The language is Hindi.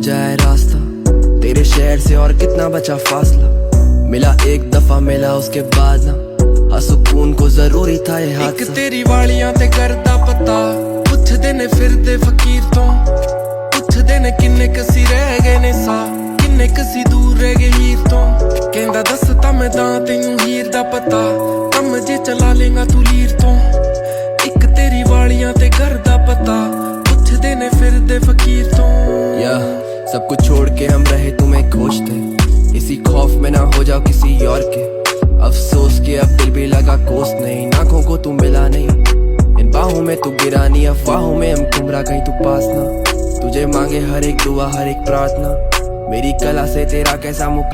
जाए रास्ता, तेरे शहर से और कितना बचा फासला। मिला एक दफा मिला उसके बाद ना, हाँ सुकून को जरूरी था ये हाथ। एक तेरी वालियां ते करदा पता, पुछदे ने फिरदे फकीर तो, पुछदे ने किन्ने कसी रह गए ने सा, किन्ने कसी दूर रह गए हीर तो। कहंदा दस तां मैं दां तैनूं हीर दा पता, कम जे चला लेगा तू लीर तो। एक तेरी वालियां ते करदा पता, पुछदे ने फिरदे फकीर तो। या सब कुछ छोड़ के हम रहे तुम्हें खोजते, इसी खौफ में ना हो जाओ किसी और के। अफसोस के अब दिल भी लगा कोस नहीं, आंखों को तू मिला नहीं, इन बाहों में तू गिरा नहीं, अफवाहों में हम गुमराह कहीं तू पास ना। तुझे मांगे हर एक दुआ हर एक प्रार्थना, मेरी कला से तेरा कैसा मुक